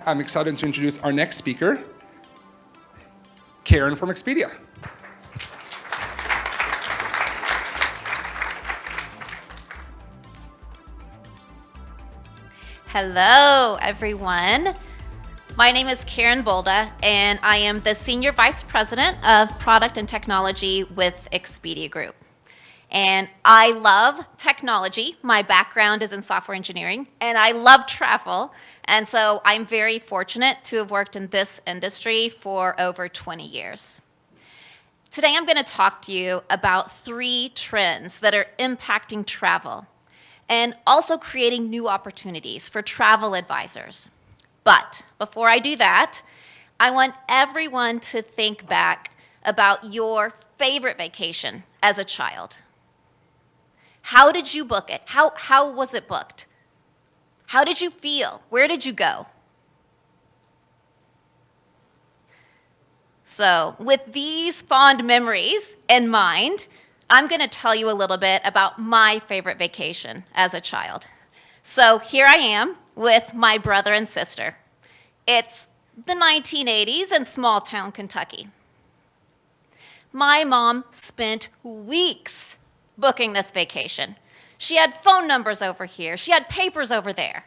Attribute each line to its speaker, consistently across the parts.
Speaker 1: I'm excited to introduce our next speaker, Karen from Expedia.
Speaker 2: Hello, everyone. My name is Karen Bolda, and I am the Senior Vice President of Product and Technology with Expedia Group. And I love technology. My background is in software engineering, and I love travel. And so I'm very fortunate to have worked in this industry for over 20 years. Today, I'm going to talk to you about 3 trends that are impacting travel and also creating new opportunities for travel advisors. But before I do that, I want everyone to think back about your favorite vacation as a child. How did you book it? How was it booked? How did you feel? Where did you go? So, with these fond memories in mind, I'm going to tell you a little bit about my favorite vacation as a child. So, here I am with my brother and sister. It's the 1980s in small town Kentucky. My mom spent weeks booking this vacation. She had phone numbers over here. She had papers over there.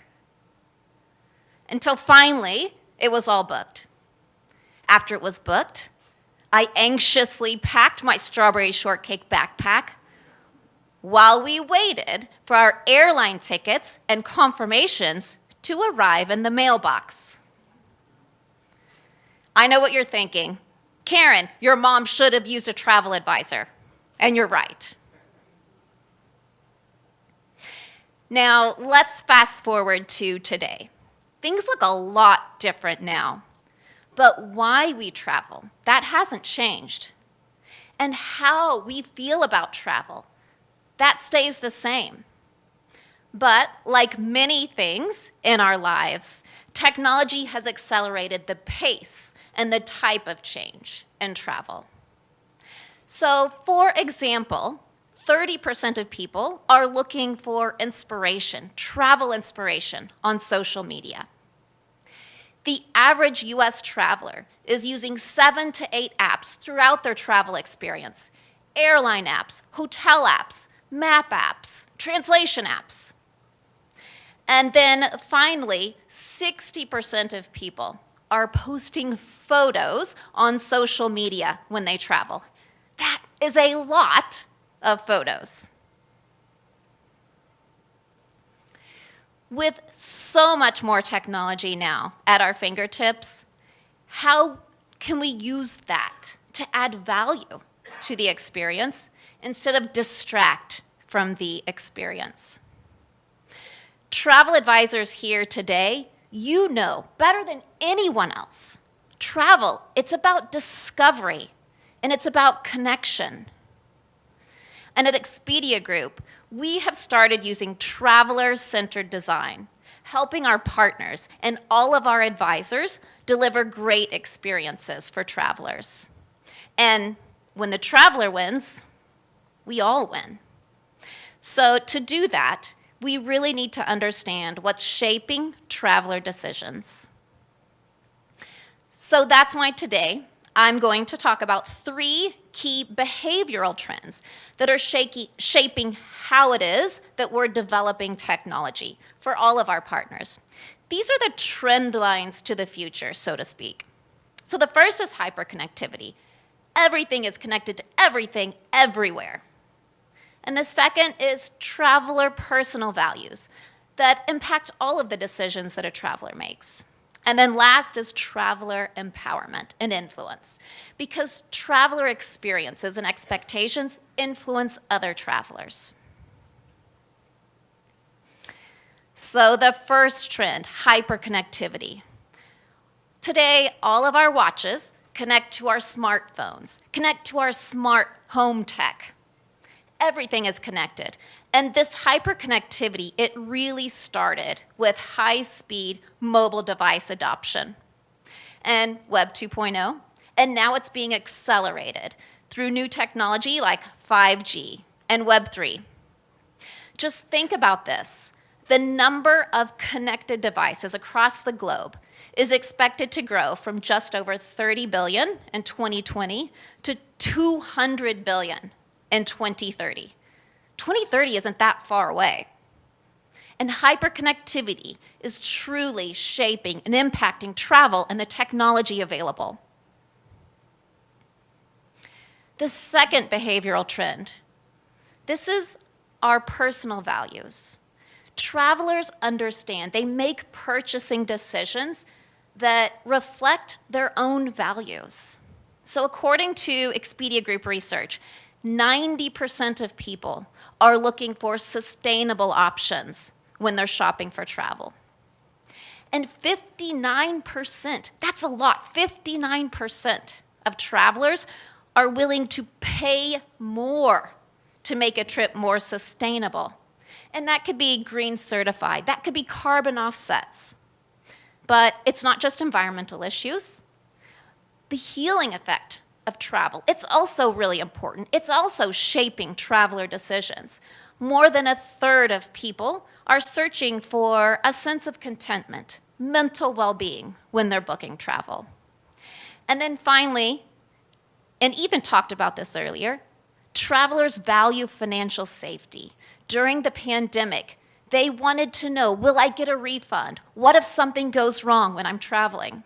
Speaker 2: Until finally, it was all booked. After it was booked, I anxiously packed my strawberry shortcake backpack while we waited for our airline tickets and confirmations to arrive in the mailbox. I know what you're thinking. Karen, your mom should have used a travel advisor. And you're right. Now, let's fast forward to today. Things look a lot different now. But why we travel, that hasn't changed. And how we feel about travel, that stays the same. But like many things in our lives, technology has accelerated the pace and the type of change in travel. So, for example, 30% of people are looking for inspiration, travel inspiration, on social media. The average US traveler is using 7 to 8 apps throughout their travel experience. Airline apps, hotel apps, map apps, translation apps. And then finally, 60% of people are posting photos on social media when they travel. That is a lot of photos. With so much more technology now at our fingertips, how can we use that to add value to the experience instead of distract from the experience? Travel advisors here today, you know better than anyone else. Travel, it's about discovery, and it's about connection. And at Expedia Group, we have started using traveler-centered design, helping our partners and all of our advisors deliver great experiences for travelers. And when the traveler wins, we all win. So to do that, we really need to understand what's shaping traveler decisions. So that's why today I'm going to talk about 3 key behavioral trends that are shaping how it is that we're developing technology for all of our partners. These are the trend lines to the future, so to speak. So the first is hyperconnectivity. Everything is connected to everything, everywhere. And the second is traveler personal values that impact all of the decisions that a traveler makes. And then last is traveler empowerment and influence, because traveler experiences and expectations influence other travelers. So the first trend, hyperconnectivity. Today, all of our watches connect to our smartphones, connect to our smart home tech. Everything is connected. And this hyperconnectivity, it really started with high-speed mobile device adoption and Web 2.0, and now it's being accelerated through new technology like 5G and Web 3. Just think about this. the number of connected devices across the globe is expected to grow from just over 30 billion in 2020 to 200 billion in 2030. 2030 isn't that far away. And hyperconnectivity is truly shaping and impacting travel and the technology available. The second behavioral trend, this is our personal values. Travelers understand, they make purchasing decisions that reflect their own values. So according to Expedia Group research, 90% of people are looking for sustainable options when they're shopping for travel. And 59%, that's a lot, 59% of travelers are willing to pay more to make a trip more sustainable. And that could be green certified, that could be carbon offsets. But it's not just environmental issues. The healing effect of travel, it's also really important. It's also shaping traveler decisions. More than a third of people are searching for a sense of contentment, mental well-being when they're booking travel. And then finally, and Ethan talked about this earlier, travelers value financial safety. During the pandemic, they wanted to know, will I get a refund? What if something goes wrong when I'm traveling?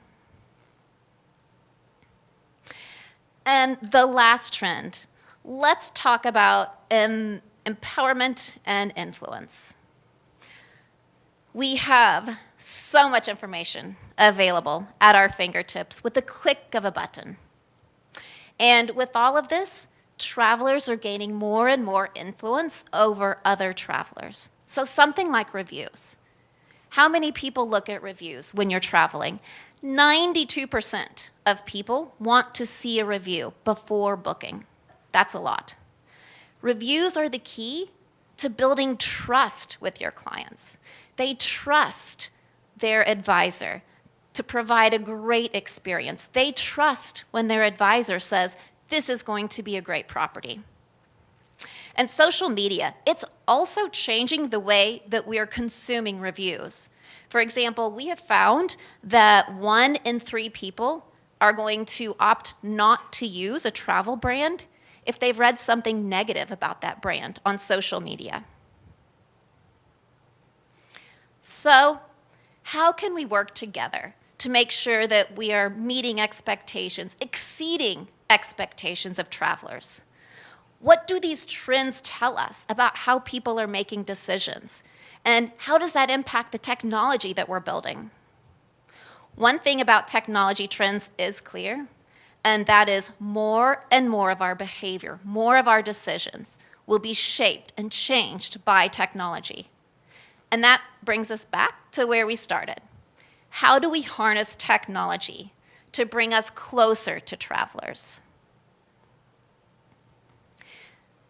Speaker 2: And the last trend, let's talk about empowerment and influence. We have so much information available at our fingertips with the click of a button. And with all of this, travelers are gaining more and more influence over other travelers. So something like reviews. How many people look at reviews when you're traveling? 92% of people want to see a review before booking. That's a lot. Reviews are the key to building trust with your clients. They trust their advisor to provide a great experience. They trust when their advisor says, this is going to be a great property. And social media, it's also changing the way that we are consuming reviews. For example, we have found that 1 in 3 people are going to opt not to use a travel brand if they've read something negative about that brand on social media. So, how can we work together to make sure that we are meeting expectations, exceeding expectations of travelers? What do these trends tell us about how people are making decisions? And how does that impact the technology that we're building? One thing about technology trends is clear, and that is more and more of our behavior, more of our decisions will be shaped and changed by technology. And that brings us back to where we started. How do we harness technology to bring us closer to travelers?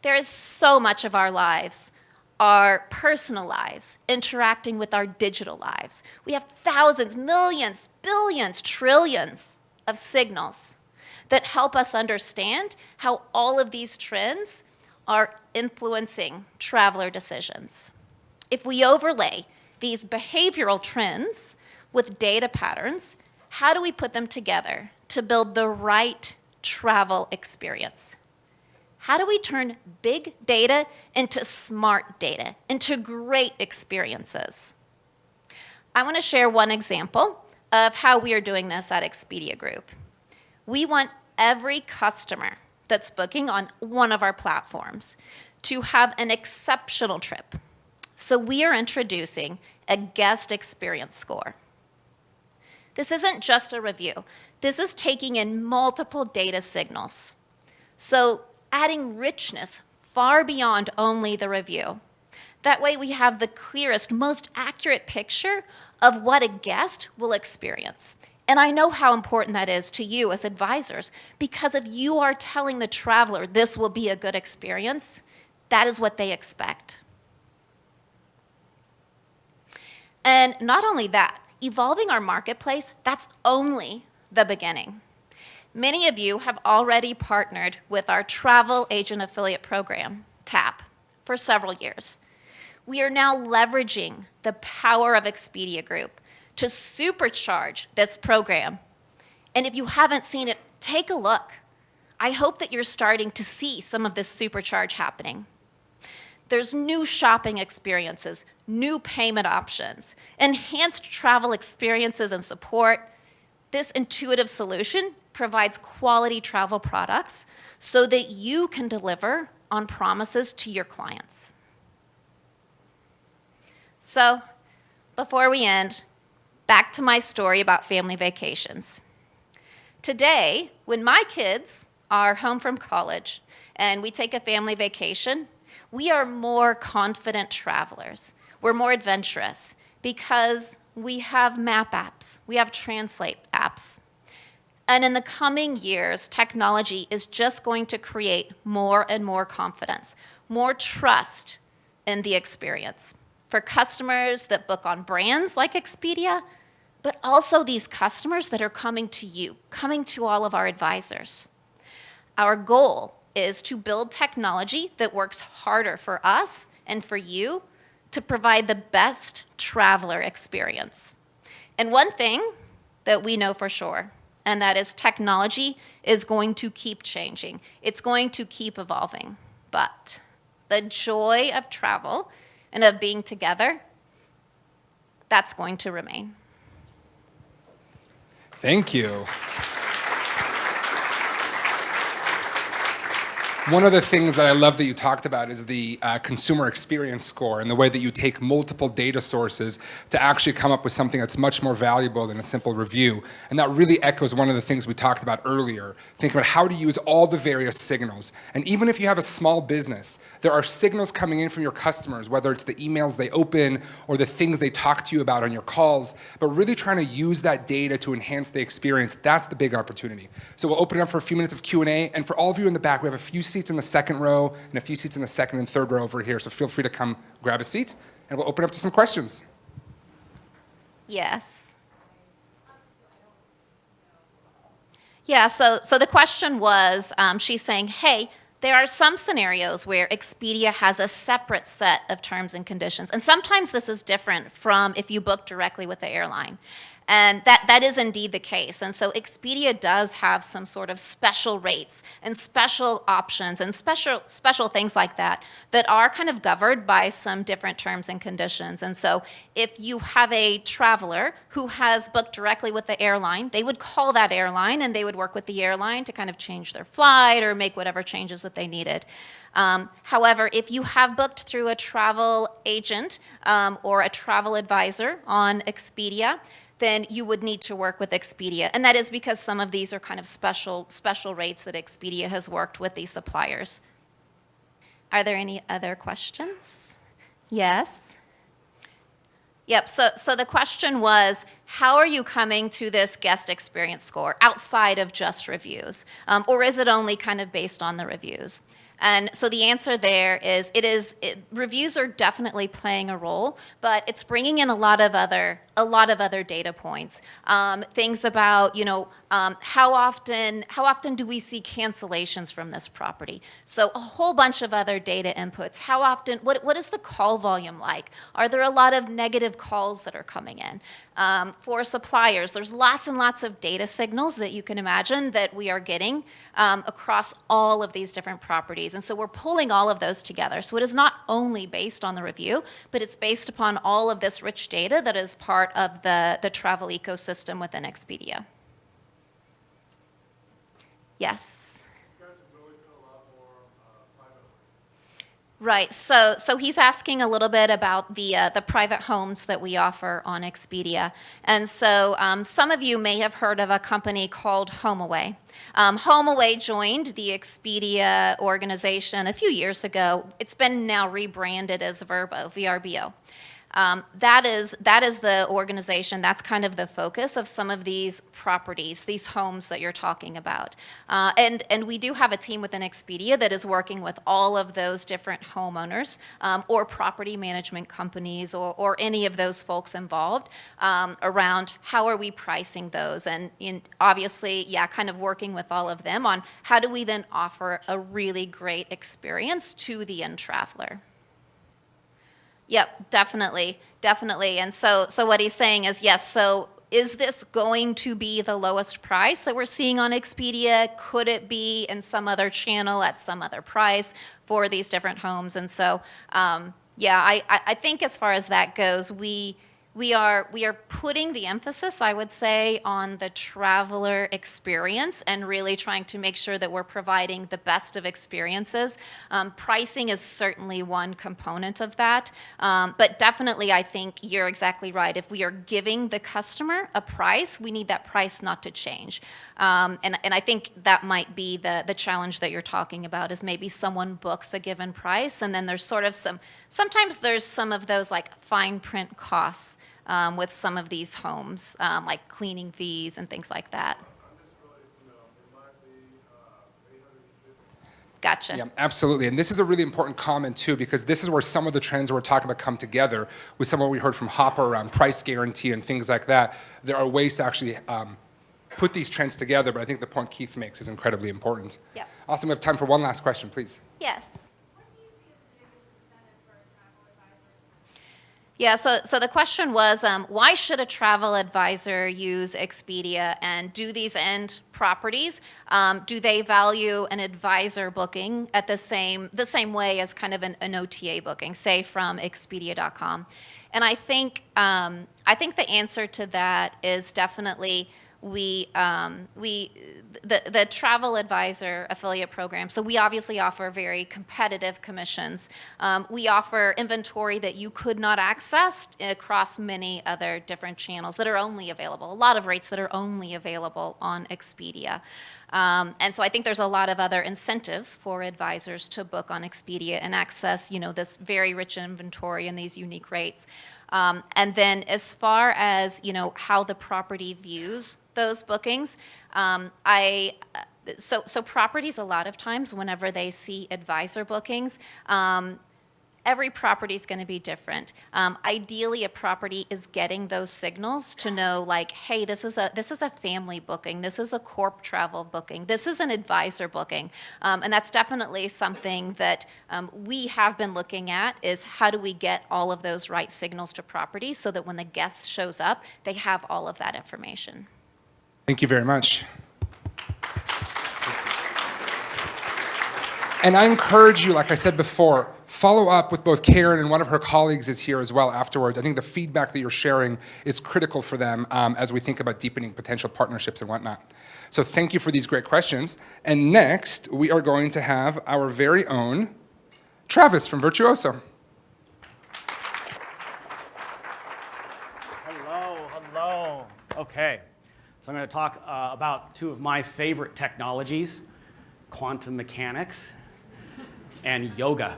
Speaker 2: There is so much of our lives, our personal lives, interacting with our digital lives. We have thousands, millions, billions, trillions of signals that help us understand how all of these trends are influencing traveler decisions. If we overlay these behavioral trends with data patterns, how do we put them together to build the right travel experience? How do we turn big data into smart data, into great experiences? I want to share one example of how we are doing this at Expedia Group. We want every customer that's booking on one of our platforms to have an exceptional trip. So we are introducing a guest experience score. This isn't just a review. This is taking in multiple data signals. So adding richness far beyond only the review. That way we have the clearest, most accurate picture of what a guest will experience. And I know how important that is to you as advisors, because if you are telling the traveler this will be a good experience, that is what they expect. And not only that, evolving our marketplace, that's only the beginning. Many of you have already partnered with our Travel Agent Affiliate Program, TAP, for several years. We are now leveraging the power of Expedia Group to supercharge this program. And if you haven't seen it, take a look. I hope that you're starting to see some of this supercharge happening. There's new shopping experiences, new payment options, enhanced travel experiences and support. This intuitive solution provides quality travel products so that you can deliver on promises to your clients. So, before we end, back to my story about family vacations. Today, when my kids are home from college and we take a family vacation, we are more confident travelers. We're more adventurous because we have map apps, we have translate apps. And in the coming years, technology is just going to create more and more confidence, more trust in the experience for customers that book on brands like Expedia, but also these customers that are coming to you, coming to all of our advisors. Our goal is to build technology that works harder for us and for you to provide the best traveler experience. And one thing that we know for sure, and that is technology is going to keep changing. It's going to keep evolving. But the joy of travel and of being together, that's going to remain.
Speaker 1: Thank you. One of the things that I love that you talked about is the consumer experience score and the way that you take multiple data sources to actually come up with something that's much more valuable than a simple review. And that really echoes one of the things we talked about earlier. Think about how to use all the various signals. And even if you have a small business, there are signals coming in from your customers, whether it's the emails they open or the things they talk to you about on your calls, but really trying to use that data to enhance the experience. That's the big opportunity. So we'll open it up for a few minutes of Q&A. And for all of you in the back, we have a few seats in the second row and a few seats in the second and third row over here. So feel free to come grab a seat and we'll open up to some questions.
Speaker 2: Yes. Yeah, so the question was, she's saying, hey, there are some scenarios where Expedia has a separate set of terms and conditions. And sometimes this is different from if you book directly with the airline. And that is indeed the case. And so Expedia does have some sort of special rates and special options and special things like that that are kind of governed by some different terms and conditions. And so if you have a traveler who has booked directly with the airline, they would call that airline and they would work with the airline to kind of change their flight or make whatever changes that they needed. However, if you have booked through a travel agent or a travel advisor on Expedia, then you would need to work with Expedia. And that is because some of these are kind of special rates that Expedia has worked with these suppliers. Are there any other questions? Yes? Yep, so the question was, how are you coming to this guest experience score outside of just reviews? Or is it only kind of based on the reviews? And so the answer there is, reviews are definitely playing a role, but it's bringing in a lot of other data points. Things about, how often do we see cancellations from this property? So a whole bunch of other data inputs. How often, what is the call volume like? Are there a lot of negative calls that are coming in? For suppliers, there's lots and lots of data signals that you can imagine that we are getting across all of these different properties. And so we're pulling all of those together. So it is not only based on the review, but it's based upon all of this rich data that is part of the travel ecosystem within Expedia. Yes?
Speaker 3: You guys have really been a lot more private.
Speaker 2: Right, so he's asking a little bit about the private homes that we offer on Expedia. And so some of you may have heard of a company called HomeAway. HomeAway joined the Expedia organization a few years ago. It's been now rebranded as VRBO. That is the organization, that's kind of the focus of some of these properties, these homes that you're talking about. And we do have a team within Expedia that is working with all of those different homeowners or property management companies or any of those folks involved around how are we pricing those. And obviously, kind of working with all of them on how do we then offer a really great experience to the end traveler. Yep, definitely, definitely. And so what he's saying is, yes, so is this going to be the lowest price that we're seeing on Expedia? Could it be in some other channel at some other price for these different homes? And so, yeah, I think as far as that goes, we are putting the emphasis, I would say, on the traveler experience and really trying to make sure that we're providing the best of experiences. Pricing is certainly one component of that, but definitely I think you're exactly right. If we are giving the customer a price, we need that price not to change. And I think that might be the challenge that you're talking about, is maybe someone books a given price and then there's sort of sometimes there's some of those like fine print costs with some of these homes, like cleaning fees and things like that.
Speaker 3: I'm just really, it might be 850.
Speaker 2: Gotcha.
Speaker 1: Yeah, absolutely. And this is a really important comment too, because this is where some of the trends we're talking about come together with some of what we heard from Hopper around price guarantee and things like that. There are ways to actually put these trends together, but I think the point Keith makes is incredibly important.
Speaker 2: Yep.
Speaker 1: Awesome. We have time for one last question, please.
Speaker 2: Yes.
Speaker 4: What do you see as the biggest incentive for travel advisors?
Speaker 2: Yeah, so the question was, why should a travel advisor use Expedia, and do these end properties, do they value an advisor booking at the same way as kind of an OTA booking, say from Expedia.com? And I think the answer to that is definitely the travel advisor affiliate program. So we obviously offer very competitive commissions. We offer inventory that you could not access across many other different channels that are only available, a lot of rates that are only available on Expedia. And so I think there's a lot of other incentives for advisors to book on Expedia and access, this very rich inventory and these unique rates. And then as far as, how the property views those bookings, so properties a lot of times, whenever they see advisor bookings, every property is going to be different. Ideally, a property is getting those signals to know, like, hey, this is a family booking, this is a corp travel booking, this is an advisor booking, and that's definitely something that we have been looking at, is how do we get all of those right signals to properties so that when the guest shows up, they have all of that information.
Speaker 1: Thank you very much. And I encourage you, like I said before, follow up with both Karen, and one of her colleagues is here as well afterwards. I think the feedback that you're sharing is critical for them as we think about deepening potential partnerships and whatnot. So thank you for these great questions. And next, we are going to have our very own Travis from Virtuoso.
Speaker 5: Hello. Okay, so I'm going to talk about two of my favorite technologies, quantum mechanics and yoga.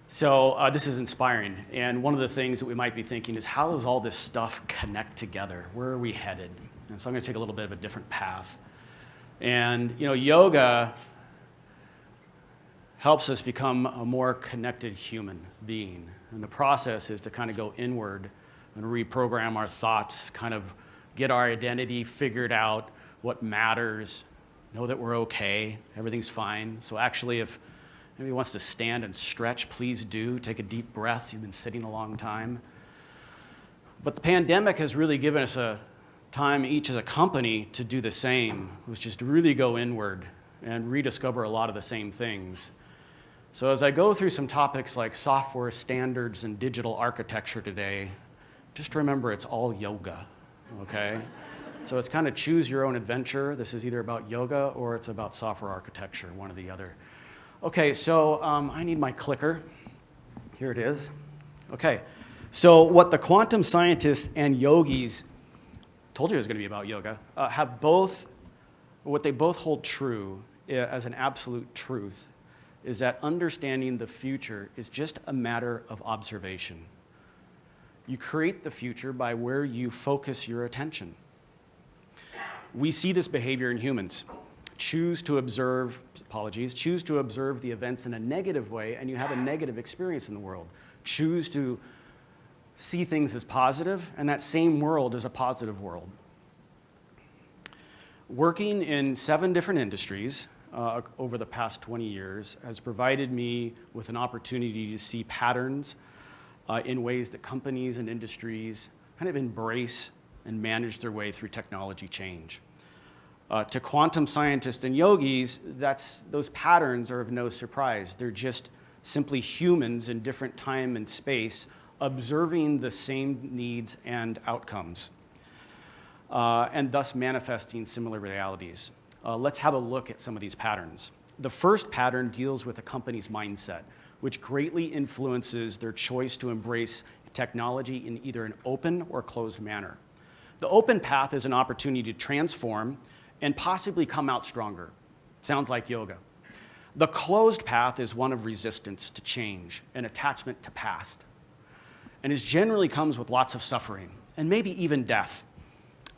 Speaker 5: So this is inspiring, and one of the things that we might be thinking is, how does all this stuff connect together? Where are we headed? And so I'm going to take a little bit of a different path. And yoga helps us become a more connected human being. And the process is to kind of go inward and reprogram our thoughts, kind of get our identity figured out, what matters, know that we're okay, everything's fine. So actually, if anybody wants to stand and stretch, please do. Take a deep breath. You've been sitting a long time. But the pandemic has really given us a time, each as a company, to do the same, which is to really go inward and rediscover a lot of the same things. So as I go through some topics like software standards and digital architecture today, just remember it's all yoga, okay? So it's kind of choose your own adventure. This is either about yoga or it's about software architecture, one or the other. Okay, so I need my clicker. Here it is. Okay, so what the quantum scientists and yogis, told you it was going to be about yoga, have both, what they both hold true as an absolute truth is that understanding the future is just a matter of observation. You create the future by where you focus your attention. We see this behavior in humans. Choose to observe the events in a negative way, and you have a negative experience in the world. Choose to see things as positive, and that same world is a positive world. Working in 7 different industries, over the past 20 years has provided me with an opportunity to see patterns in ways that companies and industries kind of embrace and manage their way through technology change. To quantum scientists and yogis, those patterns are of no surprise. They're just simply humans in different time and space observing the same needs and outcomes, and thus manifesting similar realities. Let's have a look at some of these patterns. The first pattern deals with a company's mindset, which greatly influences their choice to embrace technology in either an open or closed manner. The open path is an opportunity to transform and possibly come out stronger. Sounds like yoga. The closed path is one of resistance to change and attachment to past, and it generally comes with lots of suffering and maybe even death,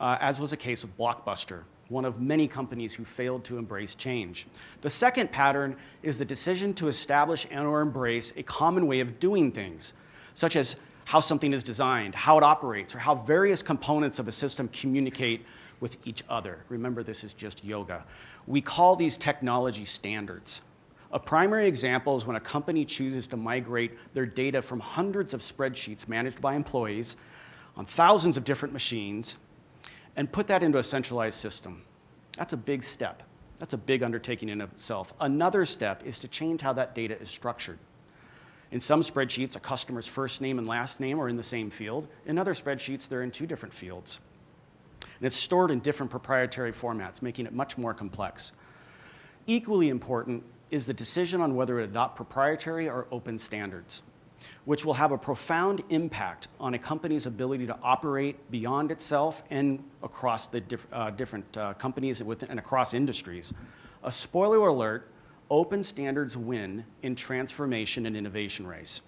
Speaker 5: as was the case with Blockbuster, one of many companies who failed to embrace change. The second pattern is the decision to establish and/or embrace a common way of doing things, such as how something is designed, how it operates, or how various components of a system communicate with each other. Remember, this is just yoga. We call these technology standards. A primary example is when a company chooses to migrate their data from hundreds of spreadsheets managed by employees on thousands of different machines and put that into a centralized system. That's a big step. That's a big undertaking in of itself. Another step is to change how that data is structured. In some spreadsheets, a customer's first name and last name are in the same field. In other spreadsheets, they're in two different fields. And it's stored in different proprietary formats, making it much more complex. Equally important is the decision on whether to adopt proprietary or open standards, which will have a profound impact on a company's ability to operate beyond itself and across the different companies and across industries. A spoiler alert, open standards win in transformation and innovation race.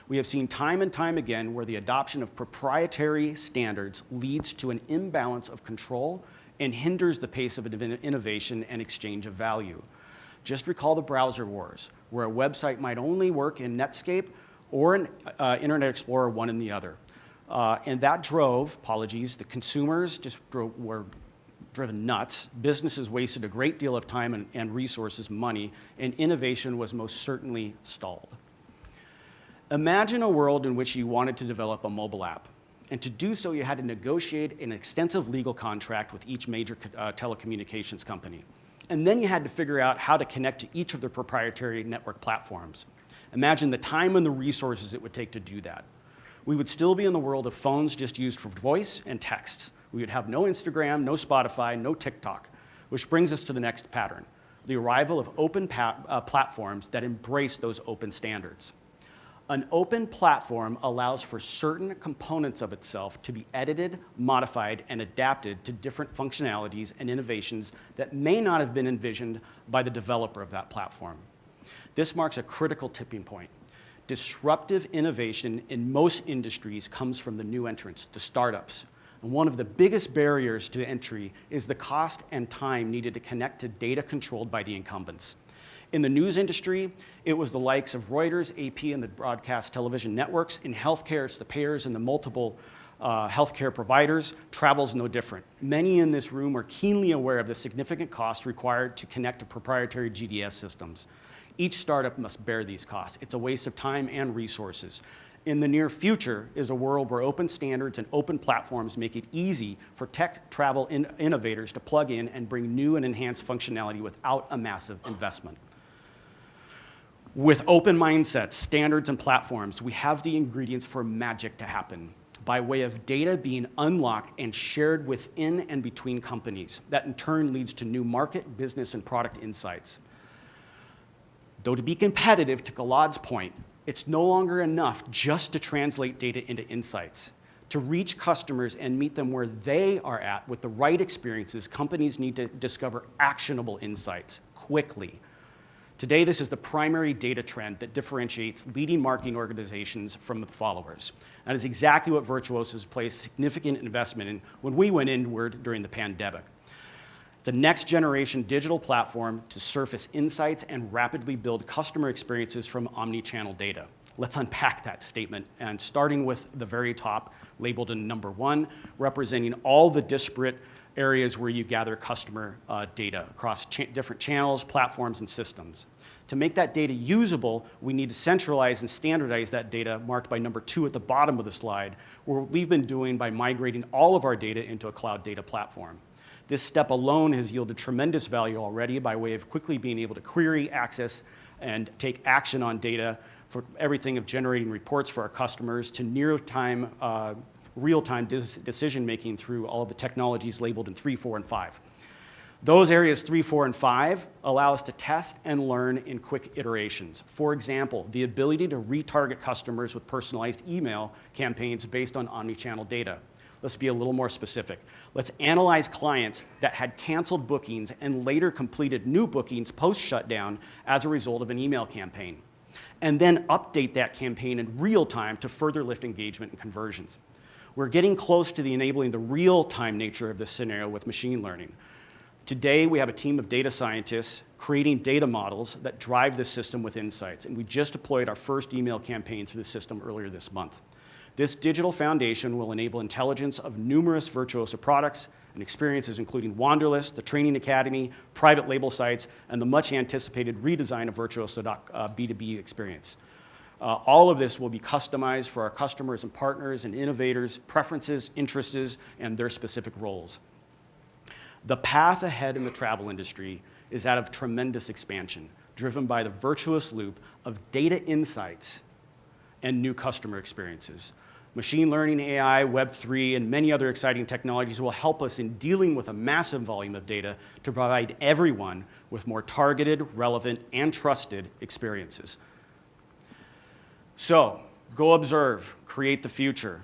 Speaker 5: We have seen time and time again where the adoption of proprietary standards leads to an imbalance of control and hinders the pace of innovation and exchange of value. Just recall the browser wars, where a website might only work in Netscape or in Internet Explorer, one and the other. And that drove, the consumers were driven nuts, businesses wasted a great deal of time and resources, money, and innovation was most certainly stalled. Imagine a world in which you wanted to develop a mobile app. And to do so, you had to negotiate an extensive legal contract with each major telecommunications company. And then you had to figure out how to connect to each of their proprietary network platforms. Imagine the time and the resources it would take to do that. We would still be in the world of phones just used for voice and texts. We would have no Instagram, no Spotify, no TikTok, which brings us to the next pattern, the arrival of open platforms that embrace those open standards. An open platform allows for certain components of itself to be edited, modified, and adapted to different functionalities and innovations that may not have been envisioned by the developer of that platform. This marks a critical tipping point. Disruptive innovation in most industries comes from the new entrants, the startups. And one of the biggest barriers to entry is the cost and time needed to connect to data controlled by the incumbents. In the news industry, it was the likes of Reuters, AP, and the broadcast television networks. In healthcare, it's the payers and the multiple healthcare providers. Travel's no different. Many in this room are keenly aware of the significant cost required to connect to proprietary GDS systems. Each startup must bear these costs. It's a waste of time and resources. In the near future is a world where open standards and open platforms make it easy for tech travel innovators to plug in and bring new and enhanced functionality without a massive investment. With open mindsets, standards, and platforms, we have the ingredients for magic to happen by way of data being unlocked and shared within and between companies. That in turn leads to new market, business, and product insights. Though to be competitive, to Galad's point, it's no longer enough just to translate data into insights. To reach customers and meet them where they are at with the right experiences, companies need to discover actionable insights quickly. Today, this is the primary data trend that differentiates leading marketing organizations from the followers. That is exactly what Virtuoso has placed significant investment in when we went inward during the pandemic. It's a next-generation digital platform to surface insights and rapidly build customer experiences from omni-channel data. Let's unpack that statement, and starting with the very top, labeled in number 1, representing all the disparate areas where you gather customer data across different channels, platforms, and systems. To make that data usable, we need to centralize and standardize that data, marked by number 2 at the bottom of the slide, where we've been doing by migrating all of our data into a cloud data platform. This step alone has yielded tremendous value already by way of quickly being able to query, access, and take action on data, for everything of generating reports for our customers to near-time, real-time decision-making through all of the technologies labeled in 3, 4, and 5. Those areas 3, 4, and 5 allow us to test and learn in quick iterations. For example, the ability to retarget customers with personalized email campaigns based on omnichannel data. Let's be a little more specific. Let's analyze clients that had canceled bookings and later completed new bookings post-shutdown as a result of an email campaign, and then update that campaign in real time to further lift engagement and conversions. We're getting close to enabling the real-time nature of this scenario with machine learning. Today, we have a team of data scientists creating data models that drive this system with insights, and we just deployed our first email campaign through the system earlier this month. This digital foundation will enable intelligence of numerous Virtuoso products and experiences, including Wanderlist, the Training Academy, private label sites, and the much-anticipated redesign of Virtuoso B2B experience. All of this will be customized for our customers and partners and innovators' preferences, interests, and their specific roles. The path ahead in the travel industry is that of tremendous expansion, driven by the virtuous loop of data insights and new customer experiences. Machine learning, AI, Web3, and many other exciting technologies will help us in dealing with a massive volume of data to provide everyone with more targeted, relevant, and trusted experiences. So, go observe, create the future.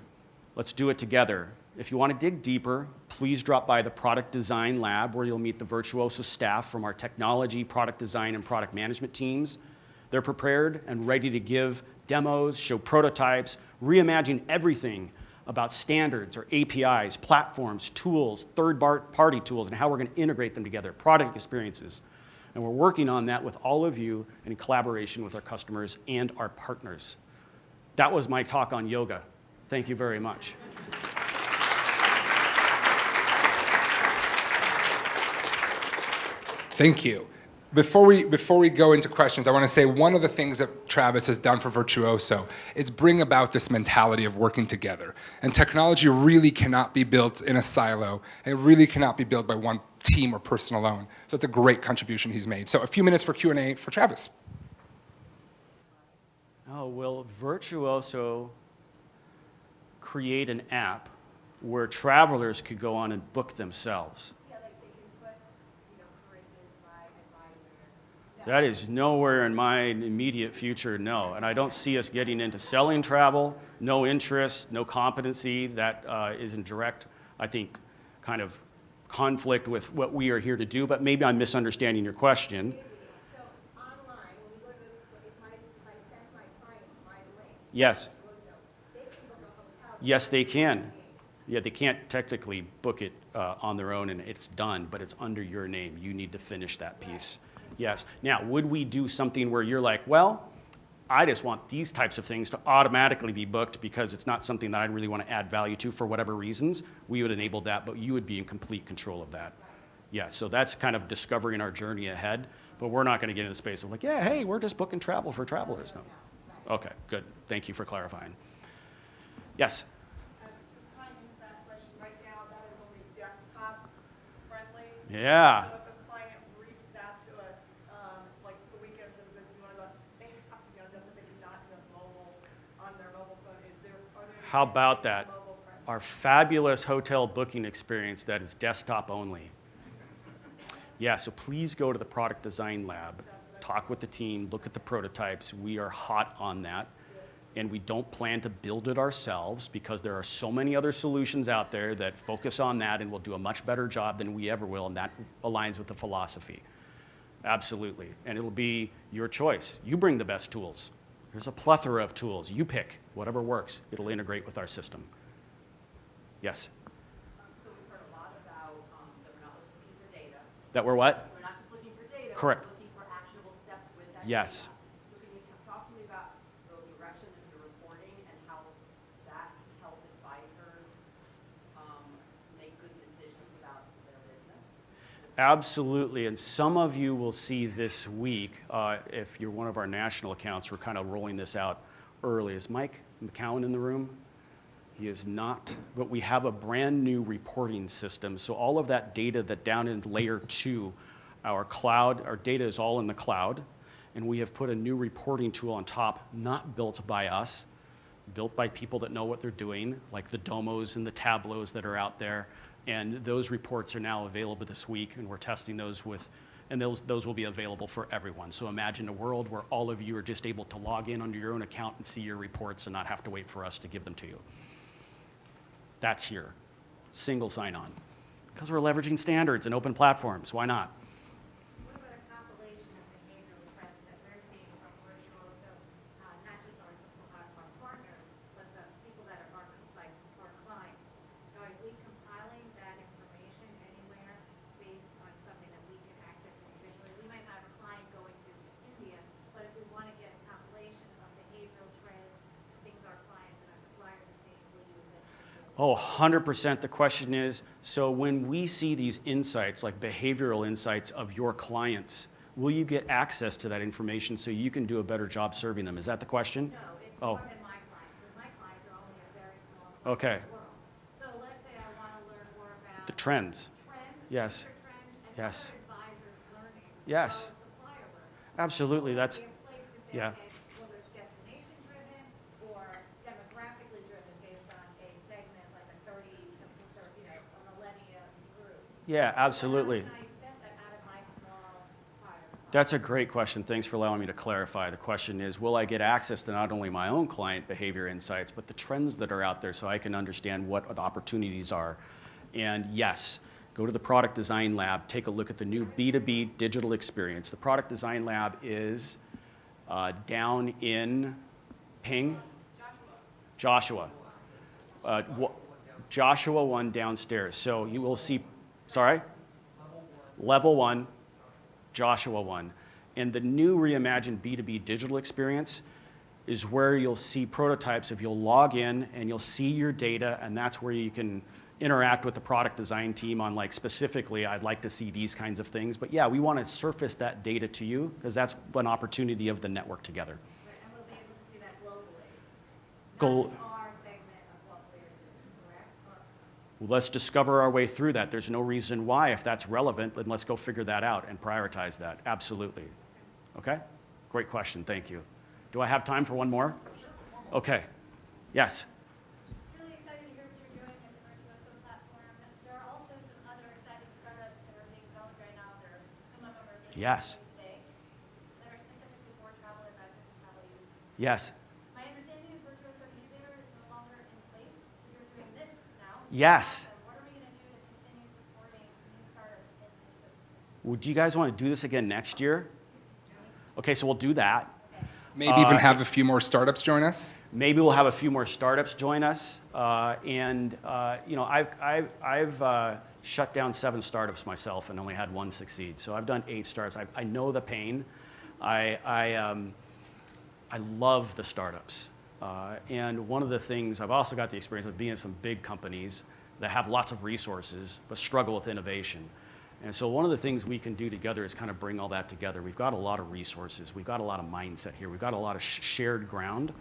Speaker 5: Let's do it together. If you want to dig deeper, please drop by the Product Design Lab, where you'll meet the Virtuoso staff from our technology, product design, and product management teams. They're prepared and ready to give demos, show prototypes, reimagine everything about standards or APIs, platforms, tools, third-party tools, and how we're going to integrate them together, product experiences. And we're working on that with all of you in collaboration with our customers and our partners. That was my talk on yoga. Thank you very much.
Speaker 1: Thank you. Before we go into questions, I want to say one of the things that Travis has done for Virtuoso is bring about this mentality of working together. And technology really cannot be built in a silo. It really cannot be built by one team or person alone. So it's a great contribution he's made. So a few minutes for Q&A for Travis.
Speaker 5: Oh, will Virtuoso create an app where travelers could go on and book themselves? That is nowhere in my immediate future, no. And I don't see us getting into selling travel, no interest, no competency. That is in direct, I think, kind of conflict with what we are here to do, but maybe I'm misunderstanding your question.
Speaker 6: So online, when we go to, if I send my client my link,
Speaker 5: Yes.
Speaker 6: they can book a hotel.
Speaker 5: Yes, they can. Yeah, they can't technically book it on their own and it's done, but it's under your name. You need to finish that piece. Yes. Now, would we do something where you're like, well, I just want these types of things to automatically be booked because it's not something that I really want to add value to for whatever reasons? We would enable that, but you would be in complete control of that. Yeah, so that's kind of discovering our journey ahead, but we're not going to get into the space of like, yeah, hey, we're just booking travel for travelers. No. Okay, good. Thank you for clarifying. Yes?
Speaker 4: Just tying into that question, right now, that is only desktop friendly.
Speaker 5: Yeah.
Speaker 4: So if a client reaches out to us, like it's the weekends, and says, you want to go, they have to be on desktop, they cannot do it mobile, on their mobile phone. Are there
Speaker 5: How about that?
Speaker 4: mobile friendly?
Speaker 5: Our fabulous hotel booking experience that is desktop only. Yeah, so please go to the Product Design Lab, talk with the team, look at the prototypes. We are hot on that. And we don't plan to build it ourselves because there are so many other solutions out there that focus on that and will do a much better job than we ever will, and that aligns with the philosophy. Absolutely. And it'll be your choice. You bring the best tools. There's a plethora of tools. You pick whatever works. It'll integrate with our system. Yes?
Speaker 7: So we've heard a lot about that we're not just looking for data.
Speaker 5: That we're what?
Speaker 7: We're not just looking for data.
Speaker 5: Correct.
Speaker 7: We're looking for actionable steps with that
Speaker 5: Yes.
Speaker 7: data. So can you talk to me about the direction of your reporting and how that can help advisors make good decisions about
Speaker 5: Absolutely, and some of you will see this week, if you're one of our national accounts, we're kind of rolling this out early. Is Mike McCowan in the room? He is not, but we have a brand new reporting system. So all of that data that down in layer 2, our cloud, our data is all in the cloud, and we have put a new reporting tool on top, not built by us, built by people that know what they're doing, like the Domos and the Tableaus that are out there. And those reports are now available this week, and we're testing those and those will be available for everyone. So imagine a world where all of you are just able to log in under your own account and see your reports and not have to wait for us to give them to you. That's here. Single sign-on. Because we're leveraging standards and open platforms. Why not?
Speaker 6: What about a compilation of behavioral trends that we're seeing from Virtuoso, not just our partners, but the people that are like our clients? Are we compiling that information anywhere based on something that we can access individually? We might have a client going to India, but if we want to get a compilation of behavioral trends, things our clients and our suppliers are seeing, will you then?
Speaker 5: Oh, 100%. The question is, so when we see these insights, like behavioral insights of your clients, will you get access to that information so you can do a better job serving them? Is that the question?
Speaker 6: No, it's
Speaker 5: Oh.
Speaker 6: more than my clients, because my clients are only a very small slice
Speaker 5: Okay.
Speaker 6: of the world. So let's say I want to learn more about
Speaker 5: The trends.
Speaker 6: trends,
Speaker 5: Yes.
Speaker 6: future trends, and
Speaker 5: Yes.
Speaker 6: other advisors' learnings,
Speaker 5: Yes.
Speaker 6: as well as supplier learning.
Speaker 5: Absolutely.
Speaker 6: Will
Speaker 5: That's,
Speaker 6: there be a place to say,
Speaker 5: yeah.
Speaker 6: okay, whether it's destination-driven or demographically driven based on a segment, like a 30 to 30, a millennia group?
Speaker 5: Yeah, absolutely.
Speaker 6: How can I access that out of my small fire?
Speaker 5: That's a great question. Thanks for allowing me to clarify. The question is, will I get access to not only my own client behavior insights, but the trends that are out there so I can understand what the opportunities are? And yes, go to the Product Design Lab, take a look at the new B2B digital experience. The Product Design Lab is down in Ping? Joshua. Joshua 1 downstairs. So you will see, sorry? Level 1. Joshua 1. And the new reimagined B2B digital experience is where you'll see prototypes if you'll log in and you'll see your data, and that's where you can interact with the product design team on, like, specifically, I'd like to see these kinds of things. But yeah, we want to surface that data to you because that's an opportunity of the network together.
Speaker 6: Right, and we'll be able to see that globally.
Speaker 5: Go-
Speaker 6: Not just our segment of what we're doing, correct? Or
Speaker 5: Let's discover our way through that. There's no reason why. If that's relevant, then let's go figure that out and prioritize that. Absolutely. Okay? Great question. Thank you. Do I have time for one more? Okay. Yes.
Speaker 8: Really excited to hear what you're doing with the Virtuoso platform. There are also some other exciting startups that are being developed right now that are coming up over the
Speaker 5: Yes.
Speaker 8: today that are specifically for travel advisors and travel users.
Speaker 5: Yes.
Speaker 8: My understanding is Virtuoso Incubator is no longer in place. You're doing this now.
Speaker 5: Yes.
Speaker 8: So what are we going to do to continue supporting new startups in the ecosystem?
Speaker 5: Would you guys want to do this again next year? Okay, so we'll do that.
Speaker 1: Maybe even have a few more startups join us.
Speaker 5: Maybe we'll have a few more startups join us. I've shut down 7 startups myself and only had 1 succeed. So I've done 8 startups. I know the pain. I love the startups. And one of the things, I've also got the experience of being in some big companies that have lots of resources but struggle with innovation. And so one of the things we can do together is kind of bring all that together. We've got a lot of resources. We've got a lot of mindset here. We've got a lot of shared ground.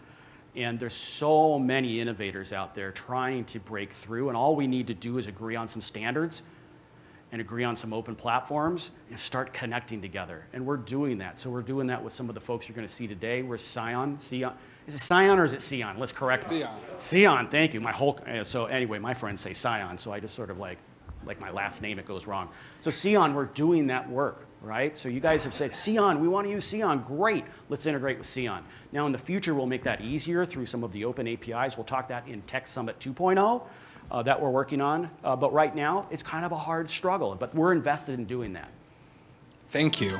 Speaker 5: And there's so many innovators out there trying to break through. And all we need to do is agree on some standards and agree on some open platforms and start connecting together. And we're doing that. So we're doing that with some of the folks you're going to see today. We're Scion. Is it Scion or is it Sion? Let's correct it.
Speaker 1: Sion.
Speaker 5: Sion, thank you. So anyway, my friends say Scion, so I just sort of like my last name, it goes wrong. So Sion, we're doing that work, right? So you guys have said, Sion, we want to use Sion. Great, let's integrate with Sion. Now in the future, we'll make that easier through some of the open APIs. We'll talk that in Tech Summit 2.0 that we're working on. But right now, it's kind of a hard struggle, but we're invested in doing that.
Speaker 1: Thank you.